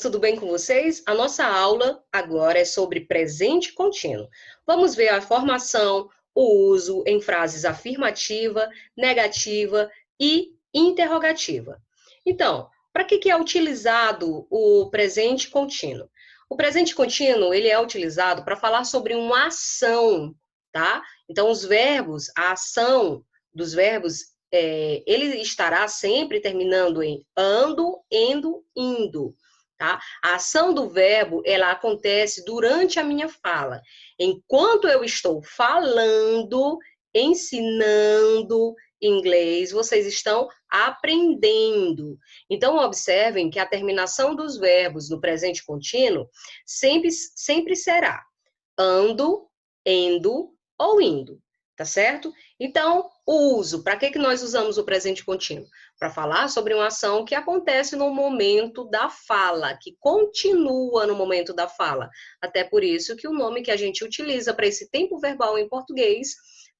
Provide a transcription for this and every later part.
tudo bem com vocês? A nossa aula agora é sobre presente contínuo. Vamos ver a formação, o uso em frases afirmativa, negativa e interrogativa. Então, para que é utilizado o presente contínuo? O presente contínuo, ele é utilizado para falar sobre uma ação, tá? Então, os verbos, a ação dos verbos, ele estará sempre terminando em ando, endo, indo, tá? A ação do verbo, ela acontece durante a minha fala. Enquanto eu estou falando, ensinando inglês, vocês estão aprendendo. Então, observem que a terminação dos verbos no presente contínuo sempre será ando, endo ou indo, tá certo? Então, o uso, para que nós usamos o presente contínuo? Para falar sobre uma ação que acontece no momento da fala, que continua no momento da fala. Até por isso que o nome que a gente utiliza para esse tempo verbal em português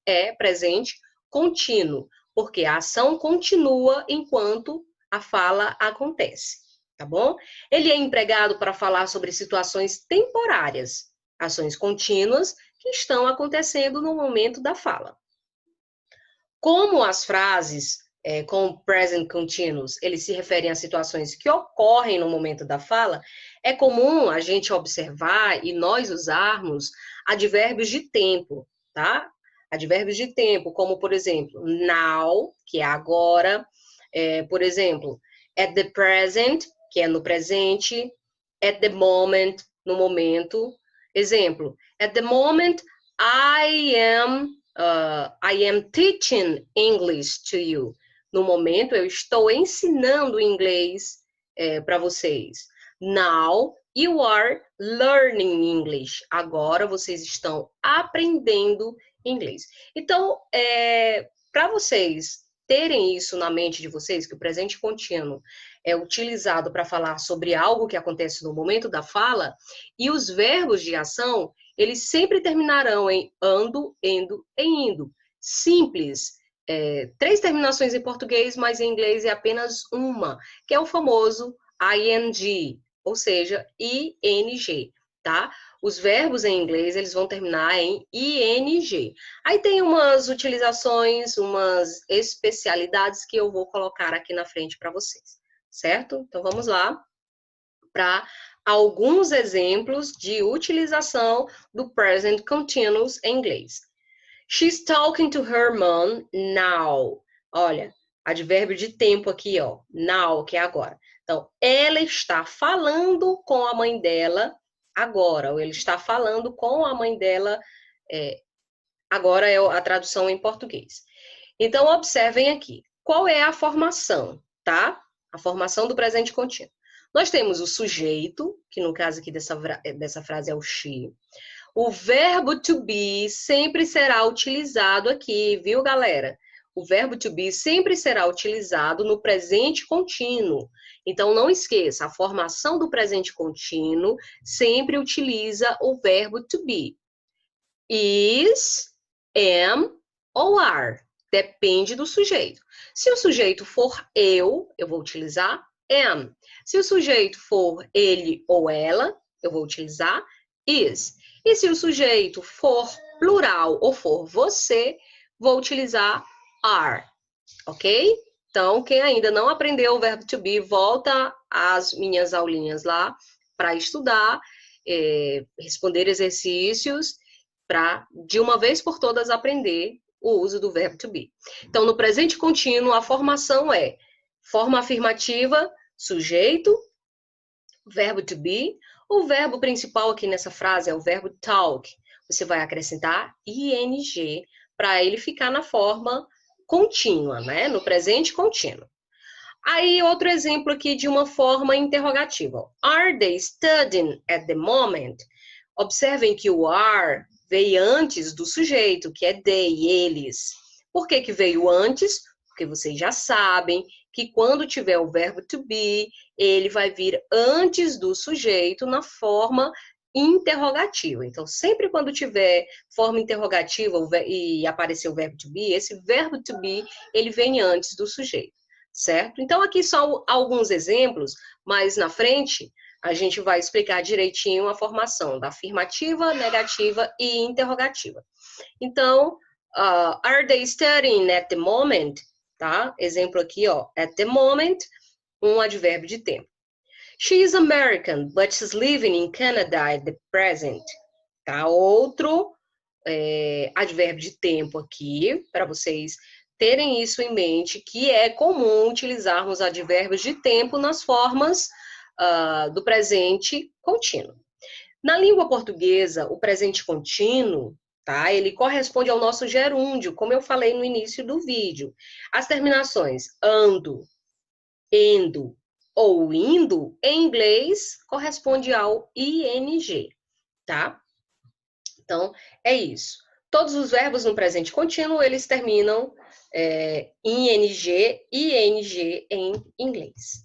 é presente contínuo, porque a ação continua enquanto a fala acontece, tá bom? Ele é empregado para falar sobre situações temporárias, ações contínuas que estão acontecendo no momento da fala. Como as frases com present continuous, eles se referem a situações que ocorrem no momento da fala, é comum a gente observar e nós usarmos advérbios de tempo, tá? Advérbios de tempo, como, por exemplo, now, que é agora, por exemplo, at the present, que é no presente, at the moment, no momento. Exemplo, at the moment, I am teaching English to you. No momento, eu estou ensinando inglês para vocês. Now, you are learning English. Agora, vocês estão aprendendo inglês. Então, para vocês terem isso na mente de vocês, que o presente contínuo é utilizado para falar sobre algo que acontece no momento da fala, e os verbos de ação, eles sempre terminarão em ando, endo e indo. Simples. 3 terminações em português, mas em inglês é apenas uma, que é o famoso ing, ou seja, ing, tá? Os verbos em inglês, eles vão terminar em ing. Aí tem umas utilizações, umas especialidades que eu vou colocar aqui na frente para vocês, certo? Então, vamos lá para alguns exemplos de utilização do present continuous em inglês. She's talking to her mom now. Olha, advérbio de tempo aqui, ó. Now, que é agora. Então, ela está falando com a mãe dela agora, ou ele está falando com a mãe dela, agora é a tradução em português. Então, observem aqui, qual é a formação, tá? A formação do presente contínuo. Nós temos o sujeito, que no caso aqui dessa frase é o she. O verbo to be sempre será utilizado aqui, viu, galera? O verbo to be sempre será utilizado no presente contínuo. Então, não esqueça, a formação do presente contínuo sempre utiliza o verbo to be. Is, am ou are. Depende do sujeito. Se o sujeito for eu vou utilizar am. Se o sujeito for ele ou ela, eu vou utilizar is. E se o sujeito for plural ou for você, vou utilizar are, ok? Então, quem ainda não aprendeu o verbo to be, volta às minhas aulinhas lá para estudar, responder exercícios, para, de uma vez por todas, aprender o uso do verbo to be. Então, no presente contínuo, a formação é forma afirmativa, sujeito, verbo to be. O verbo principal aqui nessa frase é o verbo talk. Você vai acrescentar ing para ele ficar na forma contínua, né? No presente contínuo. Aí, outro exemplo aqui de uma forma interrogativa. Are they studying at the moment? Observem que o are veio antes do sujeito, que é they, eles. Por que veio antes? Porque vocês já sabem que quando tiver o verbo to be, ele vai vir antes do sujeito na forma interrogativa. Então, sempre quando tiver forma interrogativa e aparecer o verbo to be, esse verbo to be, ele vem antes do sujeito, certo? Então, aqui só alguns exemplos, mas na frente a gente vai explicar direitinho a formação da afirmativa, negativa e interrogativa. Então, are they studying at the moment? Tá? Exemplo aqui, ó, at the moment, um advérbio de tempo. She is American, but she's living in Canada at the present. Tá? Outro advérbio de tempo aqui, para vocês terem isso em mente, que é comum utilizarmos advérbios de tempo nas formas do presente contínuo. Na língua portuguesa, o presente contínuo, tá? Ele corresponde ao nosso gerúndio, como eu falei no início do vídeo. As terminações ando, endo ou indo, em inglês, corresponde ao ing, tá? Então, é isso. Todos os verbos no presente contínuo, eles terminam em ing e ing em inglês.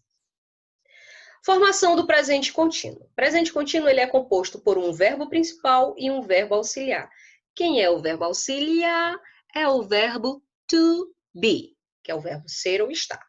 Formação do presente contínuo. O presente contínuo ele é composto por um verbo principal e um verbo auxiliar. Quem é o verbo auxiliar? É o verbo to be, que é o verbo ser ou estar.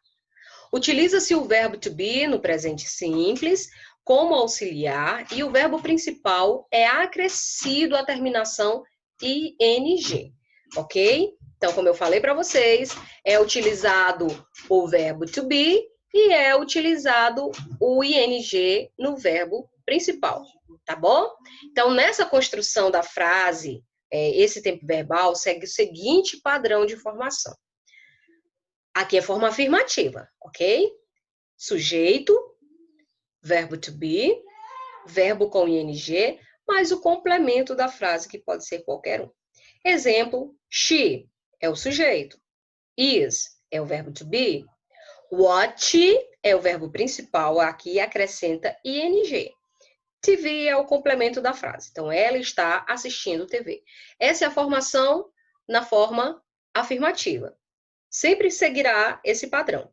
Utiliza-se o verbo to be no presente simples como auxiliar e o verbo principal é acrescido à terminação ing, ok? Então, como eu falei para vocês, é utilizado o verbo to be e é utilizado o ing no verbo principal, tá bom? Então, nessa construção da frase, esse tempo verbal segue o seguinte padrão de formação. Aqui é forma afirmativa, ok? Sujeito, verbo to be, verbo com ing, mais o complemento da frase, que pode ser qualquer um. Exemplo, she é o sujeito, is é o verbo to be, watch é o verbo principal, aqui acrescenta ing. TV é o complemento da frase. Então, ela está assistindo TV. Essa é a formação na forma afirmativa. Sempre seguirá esse padrão.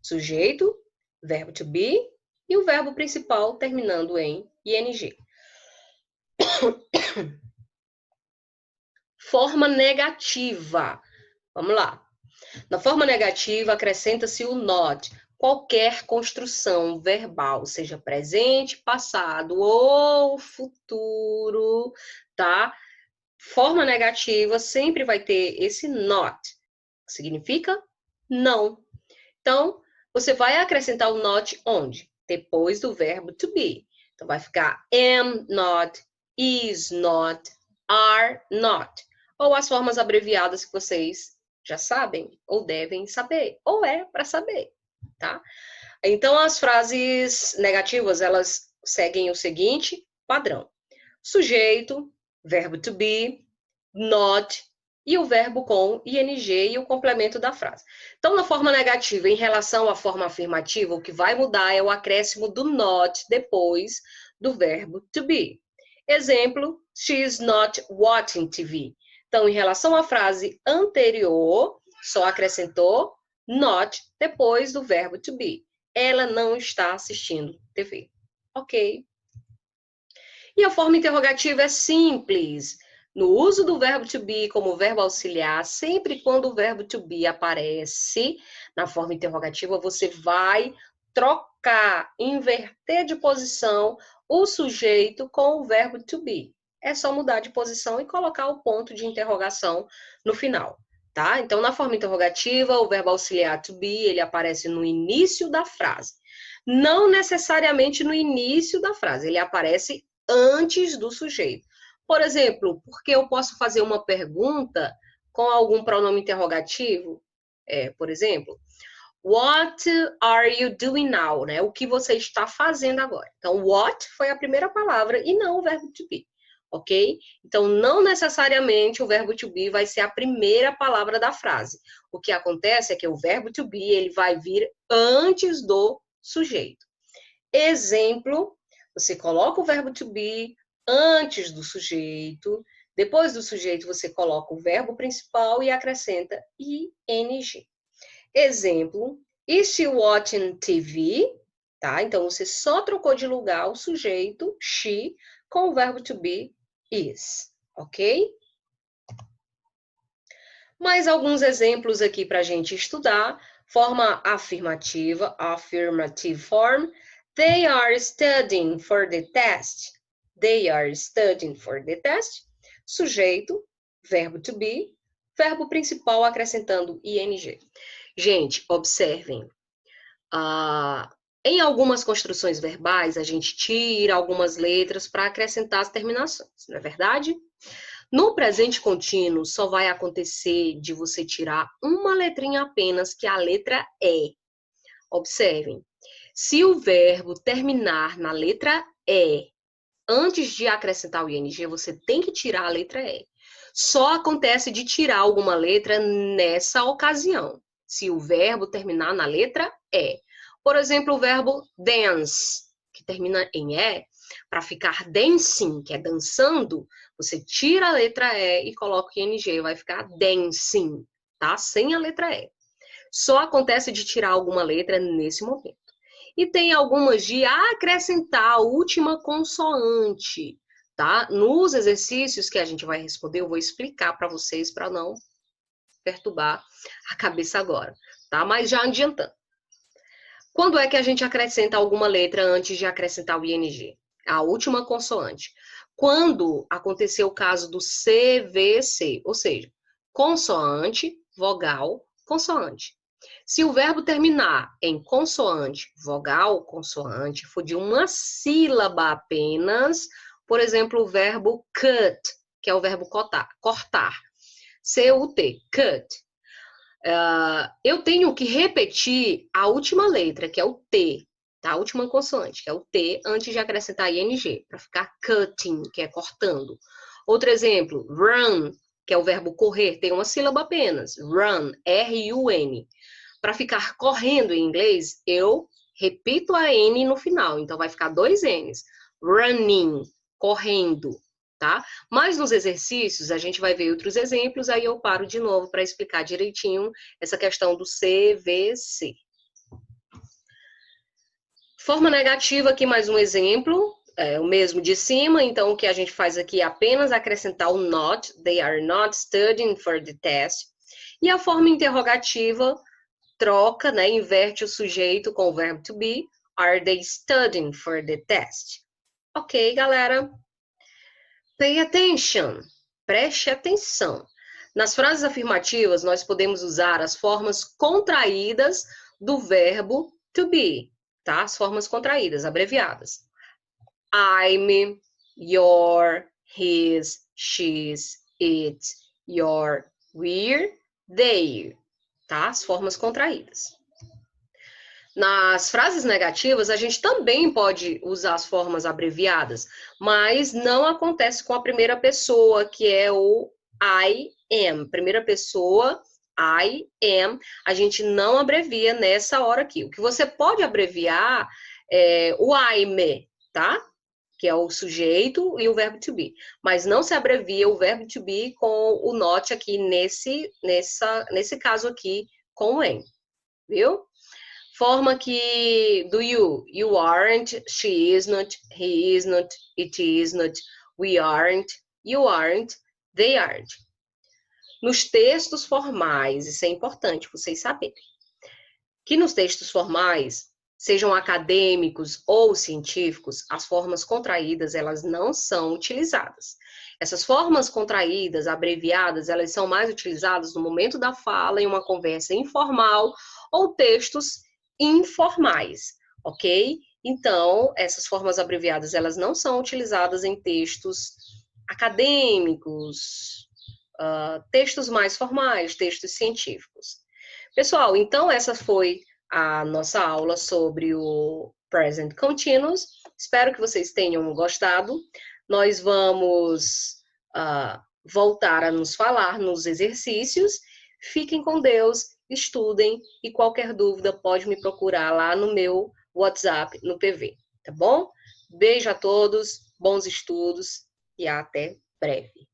Sujeito, verbo to be e o verbo principal terminando em ing. Forma negativa. Vamos lá. Na forma negativa, acrescenta-se o not. Qualquer construção verbal, seja presente, passado ou futuro, tá? Forma negativa sempre vai ter esse not, que significa não. Então, você vai acrescentar o not onde? Depois do verbo to be. Então, vai ficar am not, is not, are not. Ou as formas abreviadas que vocês já sabem, ou devem saber, ou é para saber, tá? Então, as frases negativas, elas seguem o seguinte padrão. Sujeito, verbo to be, not, e o verbo com ing e o complemento da frase. Então, na forma negativa, em relação à forma afirmativa, o que vai mudar é o acréscimo do not depois do verbo to be. Exemplo, she is not watching TV. Então, em relação à frase anterior, só acrescentou not depois do verbo to be. Ela não está assistindo TV. Ok? E a forma interrogativa é simples. No uso do verbo to be como verbo auxiliar, sempre quando o verbo to be aparece na forma interrogativa, você vai trocar, inverter de posição o sujeito com o verbo to be. É só mudar de posição e colocar o ponto de interrogação no final, tá? Então, na forma interrogativa, o verbo auxiliar to be, ele aparece no início da frase. Não necessariamente no início da frase, ele aparece antes do sujeito. Por exemplo, porque eu posso fazer uma pergunta com algum pronome interrogativo? Por exemplo, what are you doing now? Né? O que você está fazendo agora? Então, what foi a primeira palavra e não o verbo to be, ok? Então, não necessariamente o verbo to be vai ser a primeira palavra da frase. O que acontece é que o verbo to be ele vai vir antes do sujeito. Exemplo, você coloca o verbo to be antes do sujeito, depois do sujeito você coloca o verbo principal e acrescenta ing. Exemplo, is she watching TV? Tá? Então, você só trocou de lugar o sujeito, she, com o verbo to be, is. Ok? Mais alguns exemplos aqui para a gente estudar. Forma afirmativa, affirmative form. They are studying for the test. They are studying for the test. Sujeito, verbo to be, verbo principal acrescentando ing. Gente, observem. Em algumas construções verbais, a gente tira algumas letras para acrescentar as terminações, não é verdade? No presente contínuo, só vai acontecer de você tirar uma letrinha apenas, que é a letra E. Observem. Se o verbo terminar na letra E, antes de acrescentar o ing, você tem que tirar a letra E. Só acontece de tirar alguma letra nessa ocasião, se o verbo terminar na letra E. Por exemplo, o verbo dance, que termina em E, para ficar dancing, que é dançando, você tira a letra E e coloca o ing, vai ficar dancing, tá? Sem a letra E. Só acontece de tirar alguma letra nesse momento. E tem algumas de acrescentar a última consoante, tá? Nos exercícios que a gente vai responder, eu vou explicar para vocês para não perturbar a cabeça agora, tá? Mas já adiantando. Quando é que a gente acrescenta alguma letra antes de acrescentar o ing? A última consoante. Quando aconteceu o caso do CVC, ou seja, consoante, vogal, consoante. Se o verbo terminar em consoante, vogal, consoante, for de uma sílaba apenas, por exemplo, o verbo cut, que é o verbo cortar. C-U-T, cut. Eu tenho que repetir a última letra, que é o T, tá? A última consoante, que é o T, antes de acrescentar ing, para ficar cutting, que é cortando. Outro exemplo, run, que é o verbo correr, tem uma sílaba apenas, run, R-U-N. Para ficar correndo em inglês, eu repito a N no final, então vai ficar 2 N's. Running, correndo, tá? Mas nos exercícios, a gente vai ver outros exemplos, aí eu paro de novo para explicar direitinho essa questão do CVC. Forma negativa, aqui mais um exemplo, o mesmo de cima, então o que a gente faz aqui é apenas acrescentar o not, they are not studying for the test. E a forma interrogativa, troca, né, inverte o sujeito com o verbo to be. Are they studying for the test? Ok, galera? Pay attention. Preste atenção. Nas frases afirmativas, nós podemos usar as formas contraídas do verbo to be, tá? As formas contraídas, abreviadas. I'm, your, his, she's, it, your, we're, they. Tá? As formas contraídas. Nas frases negativas, a gente também pode usar as formas abreviadas, mas não acontece com a primeira pessoa, que é o I am. Primeira pessoa, I am, a gente não abrevia nessa hora aqui. O que você pode abreviar é o I'm, tá? Que é o sujeito e o verbo to be. Mas não se abrevia o verbo to be com o not aqui nesse caso aqui, com o am, viu? Forma que do you aren't, she is not, he is not, it is not, we aren't, you aren't, they aren't. Nos textos formais, isso é importante vocês saberem, que nos textos formais, sejam acadêmicos ou científicos, as formas contraídas, elas não são utilizadas. Essas formas contraídas, abreviadas, elas são mais utilizadas no momento da fala, em uma conversa informal, ou textos informais, ok? Então, essas formas abreviadas, elas não são utilizadas em textos acadêmicos, textos mais formais, textos científicos. Pessoal, então essa foi a nossa aula sobre o Present Continuous. Espero que vocês tenham gostado. Nós vamos voltar a nos falar nos exercícios. Fiquem com Deus, estudem e qualquer dúvida pode me procurar lá no meu WhatsApp, no PV, tá bom? Beijo a todos, bons estudos e até breve.